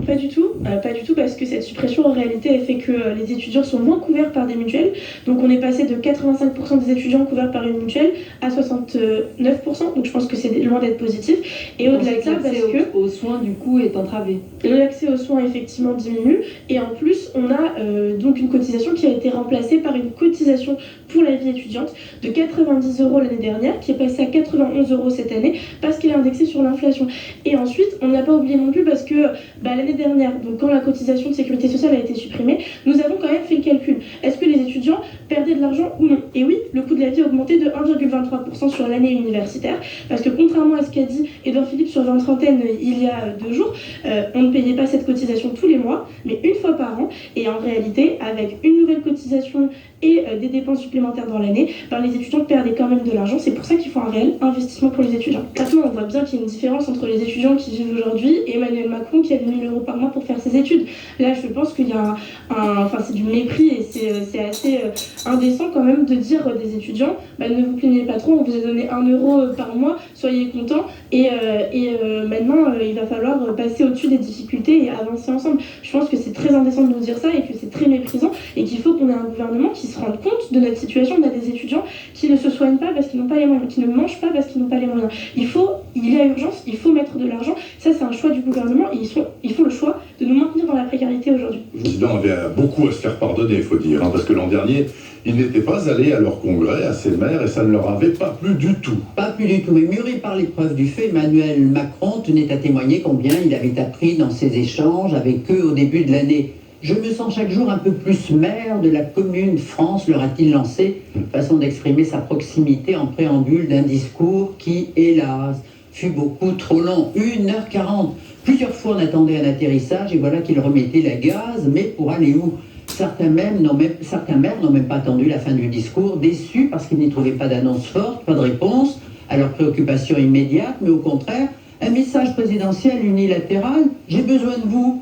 Pas du tout, parce que cette suppression en réalité elle fait que les étudiants sont moins couverts par des mutuelles. Donc on est passé de 85% des étudiants couverts par une mutuelle à 69%. Donc je pense que c'est loin d'être positif. Et au-delà de ça, parce que aux soins du coup est entravé. l'accès aux soins effectivement diminue. Et en plus, on a donc une cotisation qui a été remplacée par une cotisation pour la vie étudiante de 90 € l'année dernière, qui est passée à 91 € cette année, parce qu'elle est indexée sur l'inflation. Et ensuite, on n'a pas oublié non plus, parce que l'année dernière, donc quand la cotisation de sécurité sociale a été supprimée, nous avons quand même fait le calcul. Est-ce que les étudiants perdaient de l'argent ou non? Et oui, le coût de la vie a augmenté de 1,23% sur l'année universitaire, parce que contrairement à ce qu'a dit Édouard Philippe sur 20 trentaine il y a 2 jours, on ne payait pas cette cotisation tous les mois, mais une fois par an. Et en réalité, avec une nouvelle cotisation et des dépenses supplémentaires dans l'année, les étudiants perdaient quand même de l'argent. C'est pour ça qu'il faut un réel investissement pour les étudiants. Maintenant, on voit bien qu'il y a une différence entre les étudiants qui vivent aujourd'hui et Emmanuel Macron qui a 1 000 € par mois pour faire ses études. Là, je pense qu'il y a c'est du mépris, et c'est assez indécent quand même de dire des étudiants, ne vous plaignez pas trop, on vous a donné 1 € par mois, soyez contents, et maintenant il va falloir passer au-dessus des difficultés et avancer ensemble. Je pense que c'est très indécent de nous dire ça, et que c'est très méprisant, et qu'il faut qu'on ait un gouvernement qui se rende compte de notre situation. On a des étudiants qui ne se soignent pas parce qu'ils n'ont pas les moyens, qui ne mangent pas parce qu'ils n'ont pas les moyens. Il y a urgence, il faut mettre de l'argent. Ça, c'est un choix du gouvernement, et ils font le choix de nous maintenir dans la précarité aujourd'hui. Le président avait beaucoup à se faire pardonner, il faut dire, parce que l'an dernier, ils n'étaient pas allés à leur congrès, à ces maires, et ça ne leur avait pas plu du tout. Pas plu du tout, mais mûri par l'épreuve du fait, Emmanuel Macron tenait à témoigner combien il avait appris dans ses échanges avec eux au début de l'année. Je me sens chaque jour un peu plus maire de la commune France, leur a-t-il lancé, façon d'exprimer sa proximité en préambule d'un discours qui, hélas, fut beaucoup trop long, 1h40. Plusieurs fois on attendait un atterrissage et voilà qu'il remettait la gaz, mais pour aller où? Certains maires n'ont même pas attendu la fin du discours, déçus parce qu'ils n'y trouvaient pas d'annonce forte, pas de réponse à leurs préoccupations immédiates, mais au contraire, un message présidentiel unilatéral, j'ai besoin de vous.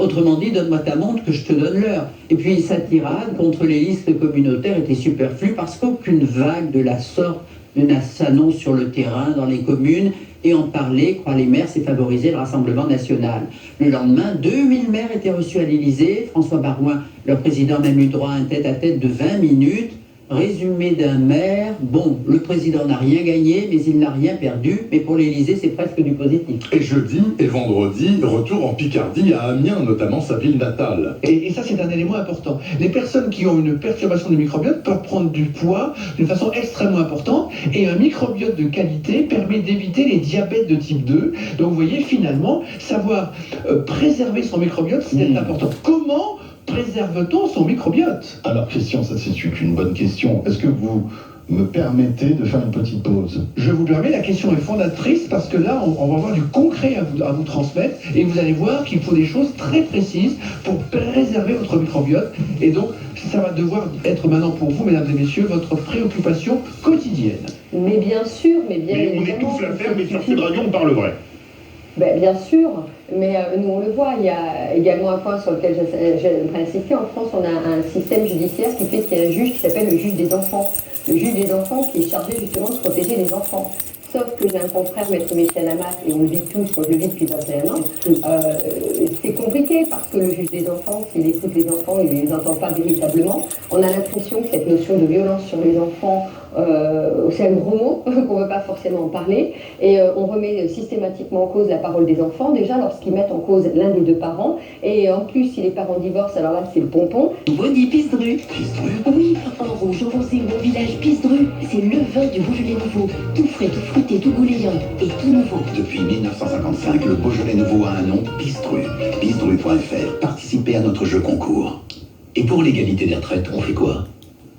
Autrement dit, donne-moi ta montre que je te donne l'heure. Et puis sa tirade contre les listes communautaires était superflue parce qu'aucune vague de la sorte ne s'annonce sur le terrain, dans les communes, et en parler, croient les maires, c'est favoriser le Rassemblement national. Le lendemain, 2000 maires étaient reçus à l'Élysée. François Baroin, leur président, même eu droit à un tête-à-tête de 20 minutes. Résumé d'un maire, bon, le président n'a rien gagné, mais il n'a rien perdu, mais pour l'Élysée, c'est presque du positif. Et jeudi et vendredi, retour en Picardie, à Amiens, notamment sa ville natale. Et ça, c'est un élément important. Les personnes qui ont une perturbation du microbiote peuvent prendre du poids d'une façon extrêmement importante, et un microbiote de qualité permet d'éviter les diabètes de type 2. Donc, vous voyez, finalement, savoir préserver son microbiote, c'est important. Comment préserve-t-on son microbiote? Alors, Christian, ça c'est une bonne question. Est-ce que vous me permettez de faire une petite pause? Je vous permets, la question est fondatrice parce que là, on va avoir du concret à vous transmettre, et vous allez voir qu'il faut des choses très précises pour préserver votre microbiote. Et donc, ça va devoir être maintenant pour vous, mesdames et messieurs, votre préoccupation quotidienne. Mais bien sûr, mais bien Mais on étouffe l'affaire, mais sur Sud Radio, on parle vrai. Bien sûr, mais nous on le voit. Il y a également un point sur lequel j'aimerais insister. En France, on a un système judiciaire qui fait qu'il y a un juge qui s'appelle le juge des enfants. Le juge des enfants qui est chargé justement de protéger les enfants. Sauf que j'ai un confrère, Maître Michel Amat, et on le vit tous, moi je le vis depuis 21 ans, c'est compliqué parce que le juge des enfants, s'il écoute les enfants, il ne les entend pas véritablement. On a l'impression que cette notion de violence sur les enfants, c'est un gros mot, qu'on ne veut pas forcément en parler, et on remet systématiquement en cause la parole des enfants, déjà lorsqu'ils mettent en cause l'un des deux parents, et en plus si les parents divorcent, alors là c'est le pompon. Body Pisdru. Oui, en rouge, avancé au village Pisdru, c'est le vin du Beaujolais nouveau, tout frais, tout fruité, tout goulayant et tout nouveau. Depuis 1955, le Beaujolais nouveau a un nom, Pisdru. Pisdru.fr, participez à notre jeu concours. Et pour l'égalité des retraites, on fait quoi?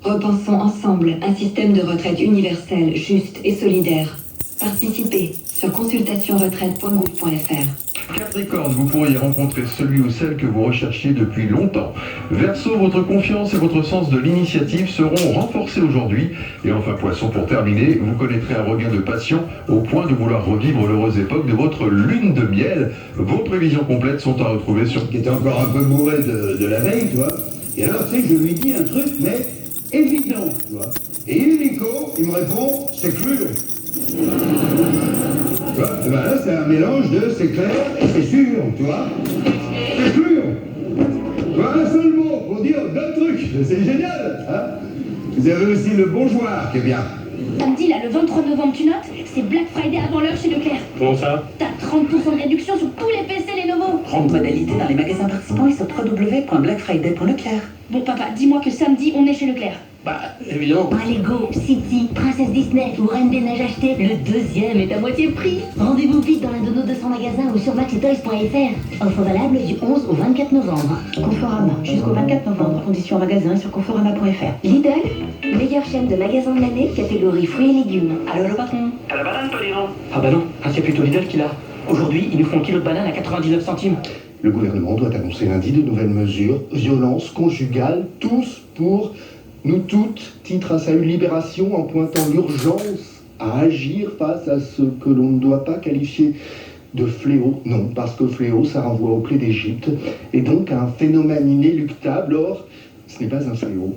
Repensons ensemble un système de retraite universel, juste et solidaire. Participez sur consultationretraite.gouv.fr. Capricorne, vous pourriez rencontrer celui ou celle que vous recherchiez depuis longtemps. Verseau, votre confiance et votre sens de l'initiative seront renforcés aujourd'hui. Et enfin Poisson, pour terminer, vous connaîtrez un regain de passion au point de vouloir revivre l'heureuse époque de votre lune de miel. Vos prévisions complètes sont à retrouver sur... Qui était encore un peu bourré de la veille, tu vois. Et alors, tu sais, je lui dis un truc, mais évident, tu vois. Et illico, il me répond, c'est clair. Tu vois, et ben là, c'est un mélange de c'est clair et c'est sûr, tu vois. c'est génial, hein. Vous avez aussi le Bonjour qui est bien. Samedi, là, le 23 novembre, tu notes, c'est Black Friday avant l'heure chez Leclerc. Comment ça? T'as 30% de réduction sur tous les PC Lenovo. Modalité dans les magasins participants et sur www.blackfriday.leclerc. Bon, papa, dis-moi que samedi, on est chez Leclerc. Bah, évidemment. Allez, go, City, Princesse Disney ou Reine des Neiges achetée, le deuxième est à moitié prix. Rendez-vous vite dans l'un de nos 200 magasins ou sur maxetoys.fr. Offre valable du 11 au 24 novembre. Conforama, jusqu'au 24 novembre. Conditions en magasin sur conforama.fr. Lidl, meilleure chaîne de magasins de l'année, catégorie fruits et légumes. Allô, le patron? T'as la banane, toi, dis donc? Ah bah non, c'est plutôt Lidl qui l'a. Aujourd'hui, ils nous font un kilo de banane à 99 centimes. Le gouvernement doit annoncer lundi de nouvelles mesures, violence conjugale, tous pour nous toutes, titre à sa libération en pointant l'urgence à agir face à ce que l'on ne doit pas qualifier de fléau. Non, parce que fléau, ça renvoie aux plaies d'Égypte, et donc à un phénomène inéluctable. Or, ce n'est pas un fléau.